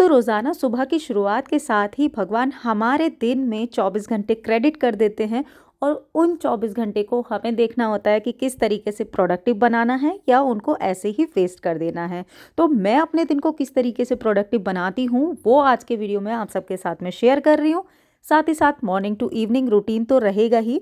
दोस्तों, रोज़ाना सुबह की शुरुआत के साथ ही भगवान हमारे दिन में 24 घंटे क्रेडिट कर देते हैं और उन 24 घंटे को हमें देखना होता है कि किस तरीके से प्रोडक्टिव बनाना है या उनको ऐसे ही वेस्ट कर देना है। तो मैं अपने दिन को किस तरीके से प्रोडक्टिव बनाती हूँ वो आज के वीडियो में आप सबके साथ में शेयर कर रही हूँ। साथ ही साथ मॉर्निंग टू इवनिंग रूटीन तो रहेगा ही,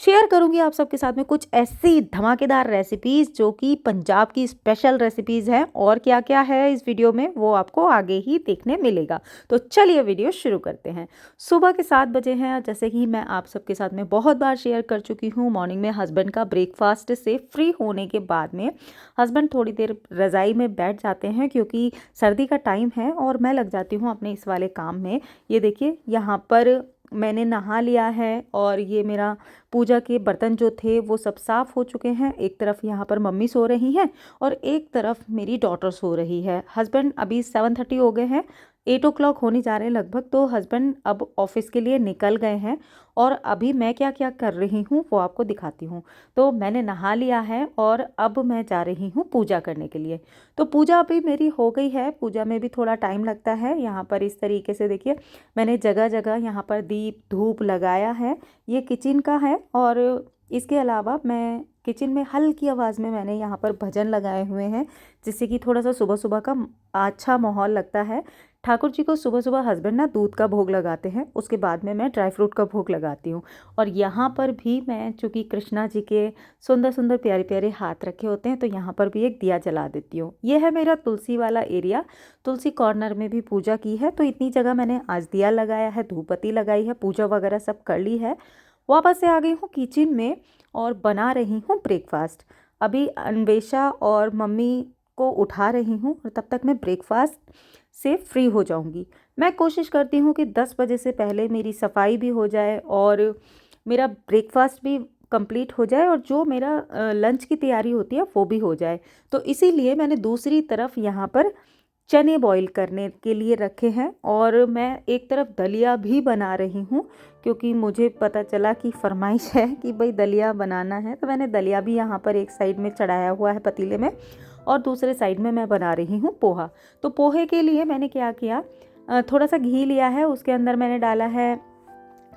शेयर करूंगी आप सबके साथ में कुछ ऐसी धमाकेदार रेसिपीज़ जो कि पंजाब की स्पेशल रेसिपीज़ हैं। और क्या क्या है इस वीडियो में वो आपको आगे ही देखने मिलेगा। तो चलिए वीडियो शुरू करते हैं। सुबह के 7 बजे हैं, जैसे कि मैं आप सबके साथ में बहुत बार शेयर कर चुकी हूँ। मॉर्निंग में हस्बैंड का ब्रेकफास्ट से फ्री होने के बाद में हस्बैंड थोड़ी देर रज़ाई में बैठ जाते हैं क्योंकि सर्दी का टाइम है और मैं लग जाती हूँ अपने इस वाले काम में। ये देखिए, यहाँ पर मैंने नहा लिया है और ये मेरा पूजा के बर्तन जो थे वो सब साफ़ हो चुके हैं। एक तरफ यहाँ पर मम्मी सो रही हैं और एक तरफ मेरी डॉटर सो रही है। हस्बैंड अभी 7:30 हो गए हैं, 8 o'clock होने जा रहे हैं लगभग। तो हस्बैंड अब ऑफिस के लिए निकल गए हैं और अभी मैं क्या क्या कर रही हूँ वो आपको दिखाती हूँ। तो मैंने नहा लिया है और अब मैं जा रही हूँ पूजा करने के लिए। तो पूजा अभी मेरी हो गई है। पूजा में भी थोड़ा टाइम लगता है। यहाँ पर इस तरीके से देखिए, मैंने जगह जगह यहाँ पर दीप धूप लगाया है। ये किचन का है और इसके अलावा मैं किचन में हल्की आवाज़ में मैंने यहाँ पर भजन लगाए हुए हैं, जिससे कि थोड़ा सा सुबह सुबह का अच्छा माहौल लगता है। ठाकुर जी को सुबह सुबह हस्बैंड ना दूध का भोग लगाते हैं, उसके बाद में मैं ड्राई फ्रूट का भोग लगाती हूँ। और यहाँ पर भी मैं, चूँकि कृष्णा जी के सुंदर सुंदर प्यारे प्यारे हाथ रखे होते हैं, तो यहाँ पर भी एक दिया जला देती हूँ। यह है मेरा तुलसी वाला एरिया। तुलसी कॉर्नर में भी पूजा की है, तो इतनी जगह मैंने आज दिया लगाया है, धूप बत्ती लगाई है, पूजा वगैरह सब कर ली है। वापस से आ गई हूँ किचन में और बना रही हूँ ब्रेकफास्ट। अभी अन्वेषा और मम्मी को उठा रही हूँ और तब तक मैं ब्रेकफास्ट से फ्री हो जाऊँगी। मैं कोशिश करती हूँ कि 10 बजे से पहले मेरी सफाई भी हो जाए और मेरा ब्रेकफास्ट भी कंप्लीट हो जाए और जो मेरा लंच की तैयारी होती है वो भी हो जाए। तो इसीलिए मैंने दूसरी तरफ यहाँ पर चने बॉईल करने के लिए रखे हैं और मैं एक तरफ दलिया भी बना रही हूँ, क्योंकि मुझे पता चला कि फरमाइश है कि भाई दलिया बनाना है। तो मैंने दलिया भी यहाँ पर एक साइड में चढ़ाया हुआ है पतीले में और दूसरे साइड में मैं बना रही हूँ पोहा। तो पोहे के लिए मैंने क्या किया, थोड़ा सा घी लिया है, उसके अंदर मैंने डाला है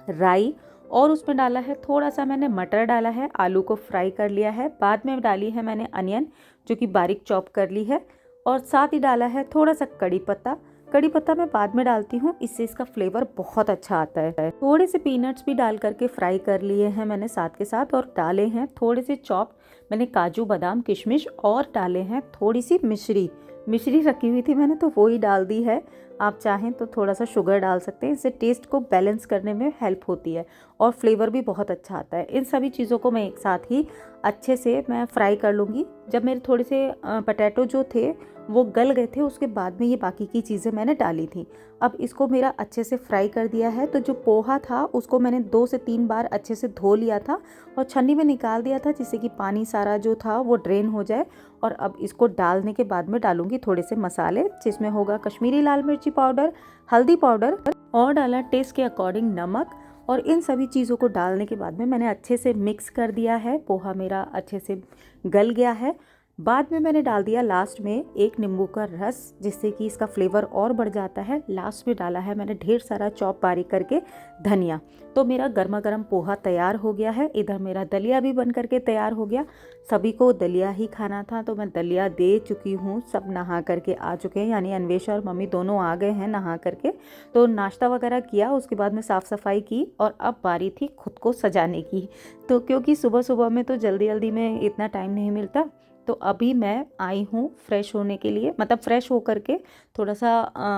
राई और उसमें डाला है थोड़ा सा मैंने मटर डाला है, आलू को फ्राई कर लिया है। बाद में डाली है मैंने अनियन जो कि बारीक चॉप कर ली है और साथ ही डाला है थोड़ा सा कड़ी पत्ता। कड़ी पत्ता मैं बाद में डालती हूँ, इससे इसका फ्लेवर बहुत अच्छा आता है। थोड़े से पीनट्स भी डाल करके फ्राई कर लिए हैं मैंने साथ के साथ, और डाले हैं थोड़े से चॉप मैंने काजू बादाम किशमिश, और डाले हैं थोड़ी सी मिश्री रखी हुई थी मैंने तो वो ही डाल दी है। आप चाहें तो थोड़ा सा शुगर डाल सकते हैं, इससे टेस्ट को बैलेंस करने में हेल्प होती है और फ्लेवर भी बहुत अच्छा आता है। इन सभी चीज़ों को मैं एक साथ ही अच्छे से मैं फ्राई कर लूँगी। जब मेरे थोड़े से पटैटो जो थे वो गल गए थे, उसके बाद में ये बाकी की चीज़ें मैंने डाली थी। अब इसको मेरा अच्छे से फ्राई कर दिया है। तो जो पोहा था उसको मैंने 2 से 3 बार अच्छे से धो लिया था और छन्नी में निकाल दिया था, जिससे कि पानी सारा जो था वो ड्रेन हो जाए। और अब इसको डालने के बाद में डालूंगी थोड़े से मसाले, जिसमें होगा कश्मीरी लाल मिर्ची पाउडर, हल्दी पाउडर और डाला टेस्ट के अकॉर्डिंग नमक। और इन सभी चीज़ों को डालने के बाद में मैंने अच्छे से मिक्स कर दिया है। पोहा मेरा अच्छे से गल गया है। बाद में मैंने डाल दिया लास्ट में एक नींबू का रस, जिससे कि इसका फ्लेवर और बढ़ जाता है। लास्ट में डाला है मैंने ढेर सारा चॉप बारीक करके धनिया। तो मेरा गर्मा गर्म पोहा तैयार हो गया है। इधर मेरा दलिया भी बन करके तैयार हो गया। सभी को दलिया ही खाना था तो मैं दलिया दे चुकी हूँ। सब नहा करके आ चुके हैं, यानी अन्वेषा और मम्मी दोनों आ गए हैं नहा करके। तो नाश्ता वगैरह किया, उसके बाद में साफ़ सफाई की और अब बारी थी खुद को सजाने की। तो क्योंकि सुबह सुबह में तो जल्दी जल्दी में इतना टाइम नहीं मिलता, तो अभी मैं आई हूँ फ्रेश होने के लिए, मतलब फ्रेश होकर के थोड़ा सा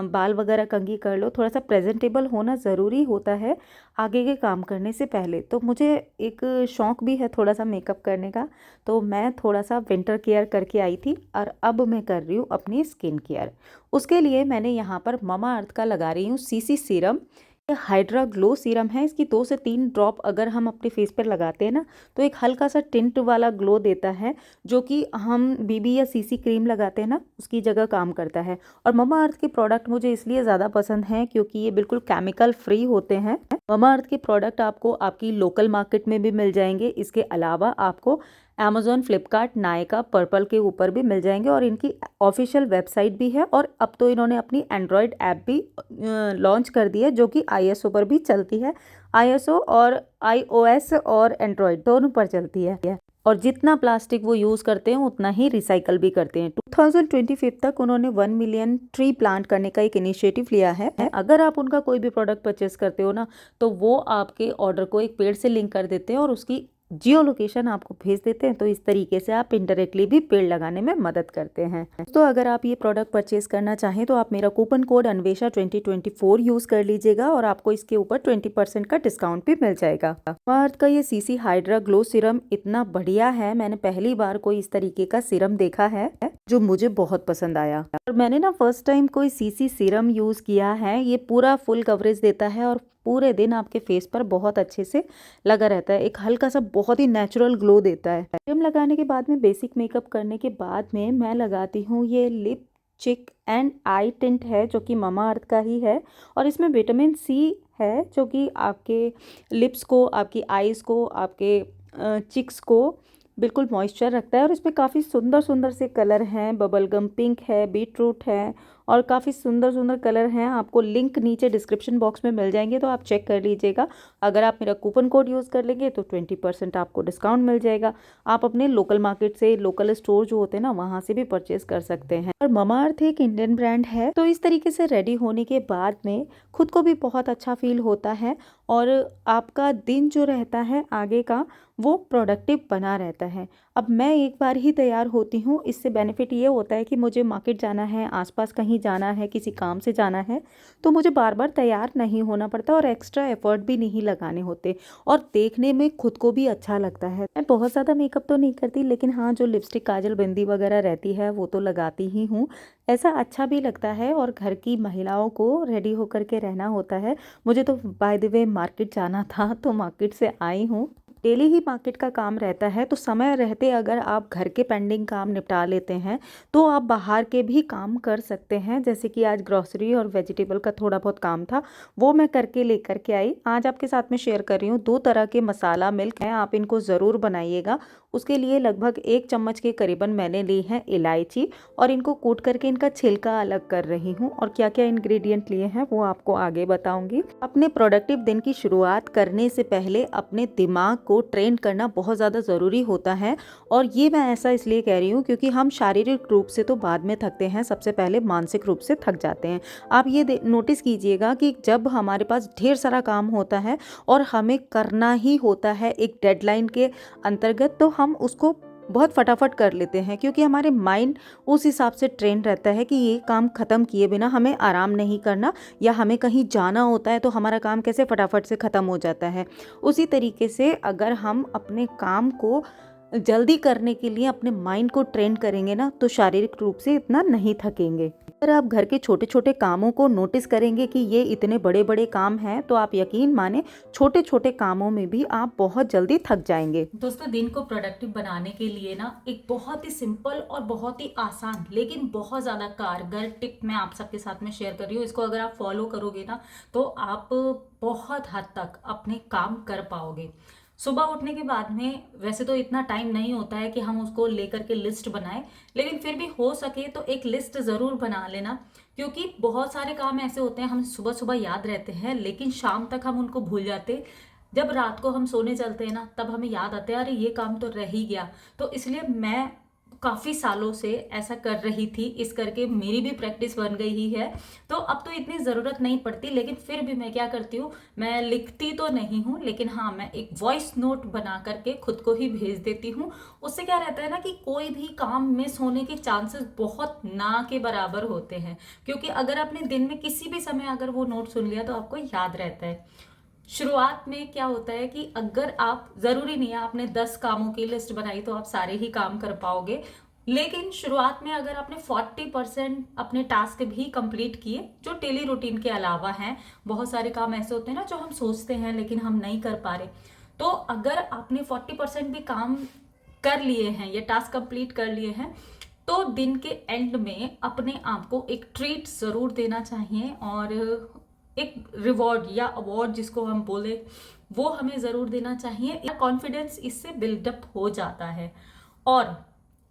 बाल वगैरह कंघी कर लो। थोड़ा सा प्रेजेंटेबल होना ज़रूरी होता है आगे के काम करने से पहले। तो मुझे एक शौक़ भी है थोड़ा सा मेकअप करने का, तो मैं थोड़ा सा विंटर केयर करके आई थी और अब मैं कर रही हूँ अपनी स्किन केयर। उसके लिए मैंने यहाँ पर ममा अर्थ का लगा रही हूँ CC serum. Hydra glow serum है। इसकी 2 से 3 ड्रॉप अगर हम अपने फेस पर लगाते हैं ना, तो एक हल्का सा टिंट वाला ग्लो देता है, जो कि हम बीबी या सीसी क्रीम लगाते हैं ना उसकी जगह काम करता है। और ममा अर्थ के प्रोडक्ट मुझे इसलिए ज़्यादा पसंद हैं क्योंकि ये बिल्कुल केमिकल फ्री होते हैं ममाअर्थ के प्रोडक्ट आपको आपकी लोकल मार्केट में भी मिल जाएंगे। इसके अलावा आपको अमेज़ॉन, फ्लिपकार्ट, नायका, पर्पल के ऊपर भी मिल जाएंगे और इनकी ऑफिशियल वेबसाइट भी है। और अब तो इन्होंने अपनी एंड्रॉयड ऐप भी लॉन्च कर दी है जो कि iOS पर भी चलती है। iOS और iOS और एंड्रॉयड दोनों पर चलती है। और जितना प्लास्टिक वो यूज़ करते हैं उतना ही रिसाइकल भी करते हैं। 2025 तक उन्होंने 1 मिलियन ट्री प्लांट करने का एक इनिशिएटिव लिया है। अगर आप उनका कोई भी प्रोडक्ट परचेस करते हो ना, तो वो आपके ऑर्डर को एक पेड़ से लिंक कर देते हैं और उसकी जियो लोकेशन आपको भेज देते हैं। तो इस तरीके से आप इनडायरेक्टली भी पेड़ लगाने में मदद करते हैं। तो अगर आप ये प्रोडक्ट परचेज करना चाहें तो आप मेरा कूपन कोड अन्वेषा 2024 यूज़ कर लीजिएगा और आपको इसके ऊपर 20% का डिस्काउंट भी मिल जाएगा। ममाअर्थ का ये सीसी हाइड्रा ग्लो सीरम इतना बढ़िया है, मैंने पहली बार कोई इस तरीके का सीरम देखा है जो मुझे बहुत पसंद आया। और मैंने ना फर्स्ट टाइम कोई सीसी सीरम यूज़ किया है। ये पूरा फुल कवरेज देता है और पूरे दिन आपके फेस पर बहुत अच्छे से लगा रहता है। एक हल्का सा बहुत ही नेचुरल ग्लो देता है। क्रीम लगाने के बाद में, बेसिक मेकअप करने के बाद में मैं लगाती हूँ ये लिप चिक एंड आई टिंट है जो कि ममाअर्थ का ही है और इसमें विटामिन सी है जो कि आपके लिप्स को, आपकी आईज़ को, आपके चिक्स को बिल्कुल मॉइस्चर रखता है। और इसमें काफ़ी सुंदर सुंदर से कलर हैं। बबलगम पिंक है, बीटरूट है और काफ़ी सुंदर सुंदर कलर हैं। आपको लिंक नीचे डिस्क्रिप्शन बॉक्स में मिल जाएंगे तो आप चेक कर लीजिएगा। अगर आप मेरा कूपन कोड यूज़ कर लेंगे तो 20% आपको डिस्काउंट मिल जाएगा। आप अपने लोकल मार्केट से, लोकल स्टोर जो होते हैं ना, वहाँ से भी परचेज कर सकते हैं। और ममाअर्थ एक इंडियन ब्रांड है तो इस तरीके से रेडी होने के बाद में खुद को भी बहुत अच्छा फील होता है और आपका दिन जो रहता है आगे का वो प्रोडक्टिव बना रहता है। अब मैं एक बार ही तैयार होती हूँ, इससे बेनिफिट ये होता है कि मुझे मार्केट जाना है, आसपास कहीं जाना है, किसी काम से जाना है तो मुझे बार बार तैयार नहीं होना पड़ता और एक्स्ट्रा एफर्ट भी नहीं लगाने होते और देखने में खुद को भी अच्छा लगता है। मैं बहुत ज़्यादा मेकअप तो नहीं करती लेकिन हाँ, जो लिपस्टिक, काजल, बिंदी वगैरह रहती है वो तो लगाती ही हूँ। ऐसा अच्छा भी लगता है और घर की महिलाओं को रेडी होकर के रहना होता है। मुझे तो बाय द वे मार्केट जाना था तो मार्केट से आई हूँ। डेली ही मार्केट का काम रहता है तो समय रहते अगर आप घर के पेंडिंग काम निपटा लेते हैं तो आप बाहर के भी काम कर सकते हैं। जैसे कि आज ग्रोसरी और वेजिटेबल का थोड़ा बहुत काम था, वो मैं करके लेकर के आई। आज आपके साथ में शेयर कर रही हूँ 2 तरह के मसाला मिल्क हैं, आप इनको ज़रूर बनाइएगा। उसके लिए लगभग 1 चम्मच के करीबन मैंने ली है इलायची और इनको कूट करके इनका छिलका अलग कर रही हूँ। और क्या क्या इंग्रेडिएंट लिए हैं वो आपको आगे बताऊंगी। अपने प्रोडक्टिव दिन की शुरुआत करने से पहले अपने दिमाग को ट्रेन करना बहुत ज़्यादा ज़रूरी होता है। और ये मैं ऐसा इसलिए कह रही हूँ क्योंकि हम शारीरिक रूप से तो बाद में थकते हैं, सबसे पहले मानसिक रूप से थक जाते हैं। आप ये नोटिस कीजिएगा कि जब हमारे पास ढेर सारा काम होता है और हमें करना ही होता है एक डेडलाइन के अंतर्गत, तो हम उसको बहुत फटाफट कर लेते हैं क्योंकि हमारे माइंड उस हिसाब से ट्रेन रहता है कि ये काम ख़त्म किए बिना हमें आराम नहीं करना, या हमें कहीं जाना होता है तो हमारा काम कैसे फटाफट से ख़त्म हो जाता है। उसी तरीके से अगर हम अपने काम को जल्दी करने के लिए अपने माइंड को ट्रेन करेंगे ना तो शारीरिक रूप से इतना नहीं थकेंगे। अगर आप घर के छोटे छोटे कामों को नोटिस करेंगे कि ये इतने बड़े बड़े काम हैं तो आप यकीन माने छोटे छोटे कामों में भी आप बहुत जल्दी थक जाएंगे। दोस्तों, दिन को प्रोडक्टिव बनाने के लिए ना एक बहुत ही सिंपल और बहुत ही आसान लेकिन बहुत ज़्यादा कारगर टिप मैं आप सबके साथ में शेयर कर रही हूँ। इसको अगर आप फॉलो करोगे ना तो आप बहुत हद तक अपने काम कर पाओगे। सुबह उठने के बाद में वैसे तो इतना टाइम नहीं होता है कि हम उसको लेकर के लिस्ट बनाएं, लेकिन फिर भी हो सके तो एक लिस्ट ज़रूर बना लेना, क्योंकि बहुत सारे काम ऐसे होते हैं हम सुबह सुबह याद रहते हैं लेकिन शाम तक हम उनको भूल जाते। जब रात को हम सोने चलते हैं ना तब हमें याद आता है अरे ये काम तो रह ही गया। तो इसलिए मैं काफ़ी सालों से ऐसा कर रही थी, इस करके मेरी भी प्रैक्टिस बन गई ही है। तो अब तो इतनी ज़रूरत नहीं पड़ती, लेकिन फिर भी मैं क्या करती हूँ, मैं लिखती तो नहीं हूँ लेकिन हाँ, मैं एक वॉइस नोट बना करके खुद को ही भेज देती हूँ। उससे क्या रहता है ना कि कोई भी काम मिस होने के चांसेस बहुत ना के बराबर होते हैं, क्योंकि अगर आपने दिन में किसी भी समय अगर वो नोट सुन लिया तो आपको याद रहता है। शुरुआत में क्या होता है कि अगर आप, जरूरी नहीं है आपने 10 कामों की लिस्ट बनाई तो आप सारे ही काम कर पाओगे, लेकिन शुरुआत में अगर आपने 40% अपने टास्क भी कंप्लीट किए जो डेली रूटीन के अलावा हैं, बहुत सारे काम ऐसे होते हैं ना जो हम सोचते हैं लेकिन हम नहीं कर पा रहे, तो अगर आपने 40% भी काम कर लिए हैं, ये टास्क कंप्लीट कर लिए हैं, तो दिन के एंड में अपने आप को एक ट्रीट जरूर देना चाहिए। और एक रिवॉर्ड या अवार्ड जिसको हम बोले, वो हमें ज़रूर देना चाहिए। कॉन्फिडेंस इससे बिल्डअप हो जाता है। और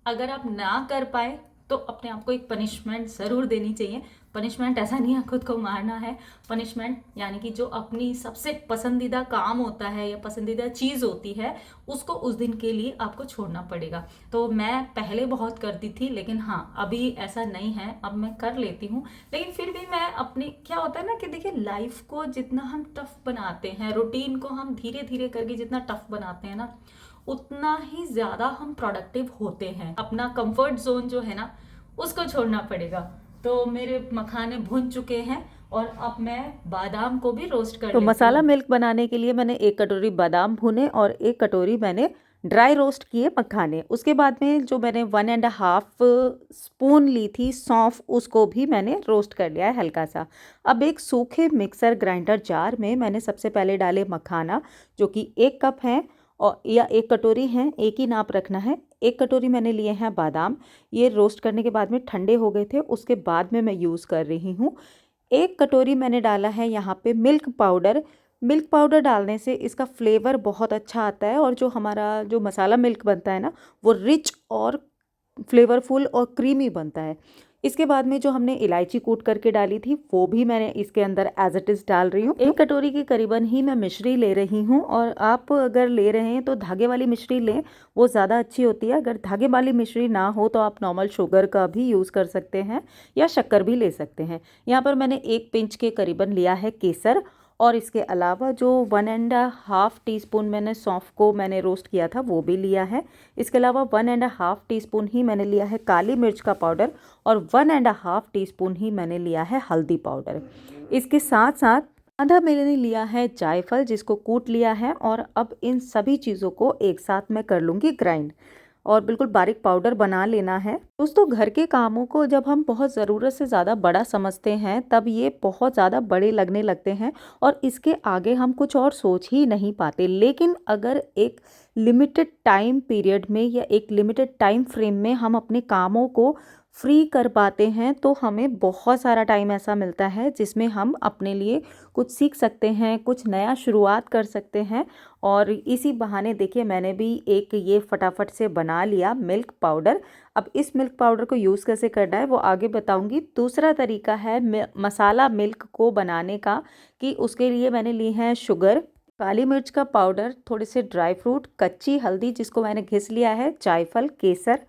अगर आप ना कर पाए तो अपने आप को एक पनिशमेंट ज़रूर देनी चाहिए। पनिशमेंट ऐसा नहीं है खुद को मारना है, पनिशमेंट यानी कि जो अपनी सबसे पसंदीदा काम होता है या पसंदीदा चीज़ होती है उसको उस दिन के लिए आपको छोड़ना पड़ेगा। तो मैं पहले बहुत करती थी, लेकिन हाँ अभी ऐसा नहीं है, अब मैं कर लेती हूँ। लेकिन फिर भी मैं अपनी, क्या होता है ना कि देखिए लाइफ को जितना हम टफ बनाते हैं, रूटीन को हम धीरे धीरे करके जितना टफ बनाते हैं ना, उतना ही ज़्यादा हम प्रोडक्टिव होते हैं। अपना कंफर्ट जोन जो है ना उसको छोड़ना पड़ेगा। तो मेरे मखाने भुन चुके हैं और अब मैं बादाम को भी रोस्ट कर तो लेती मसाला हूँ। मिल्क बनाने के लिए मैंने 1 कटोरी बादाम भुने और 1 कटोरी मैंने ड्राई रोस्ट किए मखाने। उसके बाद में जो मैंने 1.5 स्पून ली थी सौंफ, उसको भी मैंने रोस्ट कर लिया है हल्का सा। अब एक सूखे मिक्सर ग्राइंडर जार में मैंने सबसे पहले डाले मखाना, जो कि 1 कप हैं और या 1 कटोरी हैं, एक ही नाप रखना है। 1 कटोरी मैंने लिए हैं बादाम। ये रोस्ट करने के बाद में ठंडे हो गए थे, उसके बाद में मैं यूज़ कर रही हूँ। 1 कटोरी मैंने डाला है यहाँ पे मिल्क पाउडर। मिल्क पाउडर डालने से इसका फ्लेवर बहुत अच्छा आता है और जो हमारा जो मसाला मिल्क बनता है ना, वो रिच और फ्लेवरफुल और क्रीमी बनता है। इसके बाद में जो हमने इलायची कूट करके डाली थी, वो भी मैंने इसके अंदर एज इट इज़ डाल रही हूँ। 1 कटोरी के करीबन ही मैं मिश्री ले रही हूँ, और आप अगर ले रहे हैं तो धागे वाली मिश्री लें, वो ज़्यादा अच्छी होती है। अगर धागे वाली मिश्री ना हो तो आप नॉर्मल शुगर का भी यूज़ कर सकते हैं या शक्कर भी ले सकते हैं। यहाँ पर मैंने 1 पिंच के करीबन लिया है केसर, और इसके अलावा जो 1.5 टीस्पून मैंने सौंफ को मैंने रोस्ट किया था वो भी लिया है। इसके अलावा 1.5 टीस्पून ही मैंने लिया है काली मिर्च का पाउडर, और 1.5 टीस्पून ही मैंने लिया है हल्दी पाउडर। इसके साथ साथ आधा मैंने लिया है जायफल, जिसको कूट लिया है। और अब इन सभी चीज़ों को एक साथ मैं कर लूँगी ग्राइंड, और बिल्कुल बारीक पाउडर बना लेना है। दोस्तों, घर के कामों को जब हम बहुत ज़रूरत से ज़्यादा बड़ा समझते हैं तब ये बहुत ज़्यादा बड़े लगने लगते हैं, और इसके आगे हम कुछ और सोच ही नहीं पाते। लेकिन अगर एक लिमिटेड टाइम पीरियड में या एक लिमिटेड टाइम फ्रेम में हम अपने कामों को फ्री कर पाते हैं तो हमें बहुत सारा टाइम ऐसा मिलता है जिसमें हम अपने लिए कुछ सीख सकते हैं, कुछ नया शुरुआत कर सकते हैं। और इसी बहाने देखिए मैंने भी एक ये फटाफट से बना लिया मिल्क पाउडर। अब इस मिल्क पाउडर को यूज़ कैसे करना है वो आगे बताऊंगी। दूसरा तरीका है मसाला मिल्क को बनाने का, कि उसके लिए मैंने ली है शुगर, काली मिर्च का पाउडर, थोड़े से ड्राई फ्रूट, कच्ची हल्दी जिसको मैंने घिस लिया है, जायफल, केसर,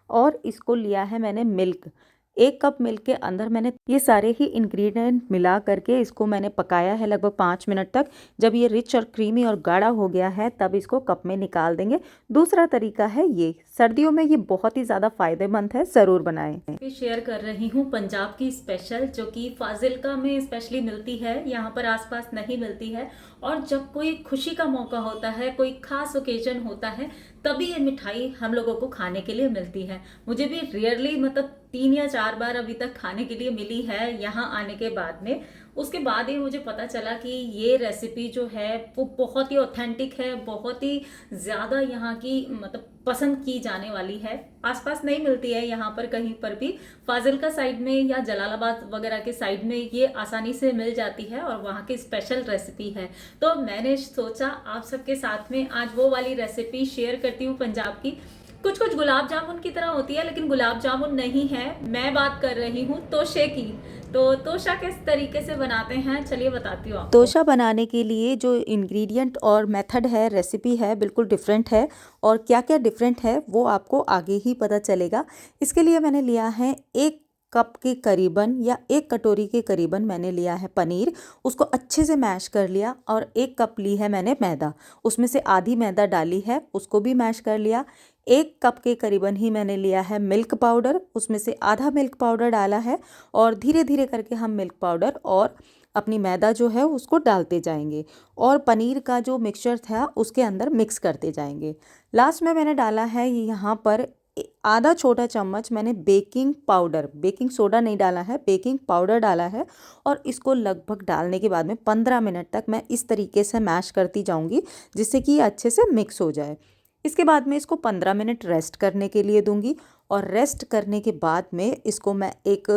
और इसको लिया है मैंने मिल्क। 1 कप मिल्क के अंदर मैंने ये सारे ही इंग्रेडिएंट मिला करके इसको मैंने पकाया है लगभग 5 मिनट तक। जब ये रिच और क्रीमी और गाढ़ा हो गया है तब इसको कप में निकाल देंगे। दूसरा तरीका है ये, सर्दियों में ये बहुत ही ज़्यादा फायदेमंद है, ज़रूर बनाएं। शेयर कर रही हूँ पंजाब की स्पेशल, जो कि फाजिल्का में स्पेशली मिलती है, यहाँ पर आसपास नहीं मिलती है। और जब कोई खुशी का मौका होता है, कोई खास ओकेजन होता है, तभी ये मिठाई हम लोगों को खाने के लिए मिलती है। मुझे भी रियरली मतलब 3 या 4 बार अभी तक खाने के लिए मिली है यहाँ आने के बाद में। उसके बाद ही मुझे पता चला कि ये रेसिपी जो है वो बहुत ही ऑथेंटिक है, बहुत ही ज़्यादा यहाँ की मतलब पसंद की जाने वाली है। आसपास नहीं मिलती है यहाँ पर कहीं पर भी, फाजिल्का साइड में या जलालाबाद वगैरह के साइड में ये आसानी से मिल जाती है और वहाँ की स्पेशल रेसिपी है। तो मैंने सोचा आप सबके साथ में आज वो वाली रेसिपी शेयर करती हूँ पंजाब की। कुछ कुछ गुलाब जामुन की तरह होती है, लेकिन गुलाब जामुन नहीं है। मैं बात कर रही हूँ तोशे की। तो तोशा किस तरीके से बनाते हैं चलिए बताती हूँ आपको। तोशा बनाने के लिए जो इंग्रेडिएंट और मेथड है, रेसिपी है, बिल्कुल डिफरेंट है, और क्या क्या डिफरेंट है वो आपको आगे ही पता चलेगा। इसके लिए मैंने लिया है 1 कप के करीबन या 1 कटोरी के करीबन मैंने लिया है पनीर। उसको अच्छे से मैश कर लिया। और 1 कप ली है मैंने मैदा, उसमें से आधी मैदा डाली है, उसको भी मैश कर लिया। 1 कप के करीबन ही मैंने लिया है मिल्क पाउडर, उसमें से आधा मिल्क पाउडर डाला है। और धीरे धीरे करके हम मिल्क पाउडर और अपनी मैदा जो है उसको डालते जाएंगे, और पनीर का जो मिक्सचर था उसके अंदर मिक्स करते जाएंगे। लास्ट में मैंने डाला है यहाँ पर आधा छोटा चम्मच मैंने बेकिंग पाउडर, बेकिंग सोडा नहीं डाला है, बेकिंग पाउडर डाला है। और इसको लगभग डालने के बाद में 15 मिनट तक मैं इस तरीके से मैश करती जाऊंगी, जिससे कि ये अच्छे से मिक्स हो जाए। इसके बाद में इसको 15 मिनट रेस्ट करने के लिए दूंगी, और रेस्ट करने के बाद में इसको मैं एक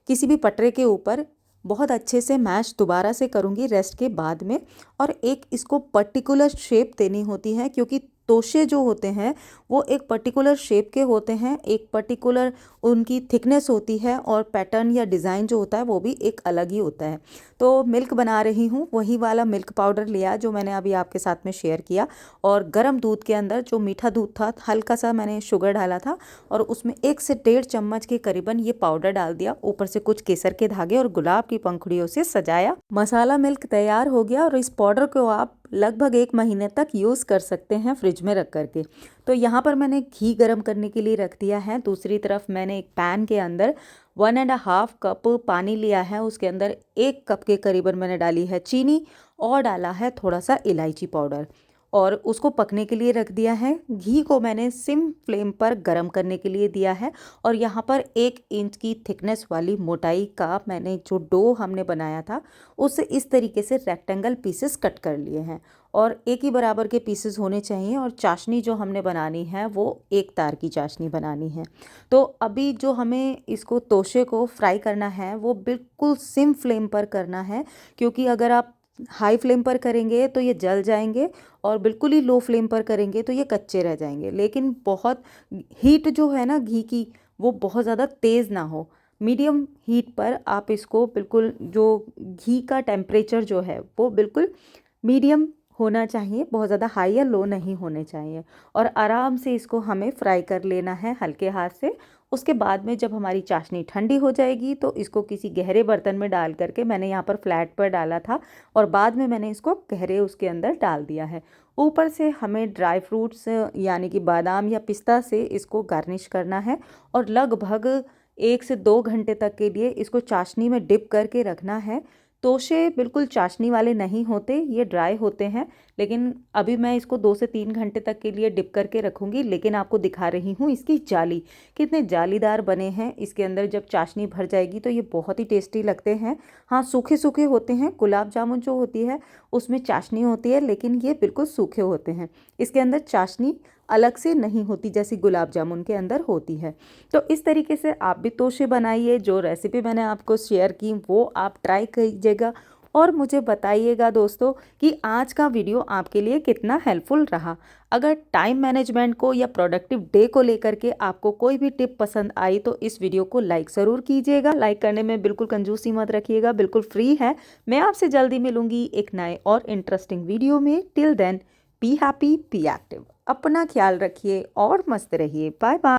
किसी भी पटरे के ऊपर बहुत अच्छे से मैश दोबारा से करूँगी रेस्ट के बाद में। और एक इसको पर्टिकुलर शेप देनी होती है, क्योंकि तोशे जो होते हैं वो एक पर्टिकुलर शेप के होते हैं, एक पर्टिकुलर उनकी थिकनेस होती है, और पैटर्न या डिज़ाइन जो होता है वो भी एक अलग ही होता है। तो मिल्क बना रही हूँ, वही वाला मिल्क पाउडर लिया जो मैंने अभी आपके साथ में शेयर किया, और गर्म दूध के अंदर जो मीठा दूध था हल्का सा मैंने शुगर डाला था, और उसमें 1 से 1.5 चम्मच के करीबन ये पाउडर डाल दिया, ऊपर से कुछ केसर के धागे और गुलाब की पंखुड़ियों से सजाया। मसाला मिल्क तैयार हो गया, और इस पाउडर को आप लगभग 1 महीने तक यूज़ कर सकते हैं फ्रिज में रख करके। तो यहाँ पर मैंने घी गर्म करने के लिए रख दिया है। दूसरी तरफ मैंने एक पैन के अंदर 1.5 कप पानी लिया है, उसके अंदर 1 कप के करीबन मैंने डाली है चीनी, और डाला है थोड़ा सा इलायची पाउडर, और उसको पकने के लिए रख दिया है। घी को मैंने सिम फ्लेम पर गरम करने के लिए दिया है, और यहाँ पर 1 इंच की थिकनेस वाली मोटाई का मैंने जो डो हमने बनाया था उसे इस तरीके से रेक्टेंगल पीसेस कट कर लिए हैं, और एक ही बराबर के पीसेस होने चाहिए। और चाशनी जो हमने बनानी है वो 1 तार की चाशनी बनानी है। तो अभी जो हमें इसको तोशे को फ्राई करना है वो बिल्कुल सिम फ्लेम पर करना है, क्योंकि अगर आप हाई फ्लेम पर करेंगे तो ये जल जाएंगे, और बिल्कुल ही लो फ्लेम पर करेंगे तो ये कच्चे रह जाएंगे। लेकिन बहुत हीट जो है ना घी की, वो बहुत ज़्यादा तेज़ ना हो, मीडियम हीट पर आप इसको बिल्कुल, जो घी का टेम्परेचर जो है वो बिल्कुल मीडियम होना चाहिए, बहुत ज़्यादा हाई या लो नहीं होने चाहिए, और आराम से इसको हमें फ्राई कर लेना है हल्के हाथ से। उसके बाद में जब हमारी चाशनी ठंडी हो जाएगी तो इसको किसी गहरे बर्तन में डाल करके, मैंने यहाँ पर फ्लैट पर डाला था और बाद में मैंने इसको गहरे उसके अंदर डाल दिया है। ऊपर से हमें ड्राई फ्रूट्स यानी कि बादाम या पिस्ता से इसको गार्निश करना है, और लगभग 1 से 2 घंटे तक के लिए इसको चाशनी में डिप करके रखना है। तोशे बिल्कुल चाशनी वाले नहीं होते, ये ड्राई होते हैं, लेकिन अभी मैं इसको 2 से 3 घंटे तक के लिए डिप करके रखूँगी। लेकिन आपको दिखा रही हूँ इसकी जाली, कितने जालीदार बने हैं। इसके अंदर जब चाशनी भर जाएगी तो ये बहुत ही टेस्टी लगते हैं। हाँ, सूखे सूखे होते हैं, गुलाब जामुन जो होती है उसमें चाशनी होती है, लेकिन ये बिल्कुल सूखे होते हैं, इसके अंदर चाशनी अलग से नहीं होती जैसी गुलाब जामुन के अंदर होती है। तो इस तरीके से आप भी तोशे बनाइए। जो रेसिपी मैंने आपको शेयर की वो आप ट्राई कीजिएगा, और मुझे बताइएगा दोस्तों कि आज का वीडियो आपके लिए कितना हेल्पफुल रहा। अगर टाइम मैनेजमेंट को या प्रोडक्टिव डे को लेकर के आपको कोई भी टिप पसंद आई तो इस वीडियो को लाइक ज़रूर कीजिएगा। लाइक करने में बिल्कुल कंजूसी मत रखिएगा, बिल्कुल फ्री है। मैं आपसे जल्दी मिलूंगी एक नए और इंटरेस्टिंग वीडियो में। Till then be happy, be active, अपना ख्याल रखिए और मस्त रहिए। Bye bye.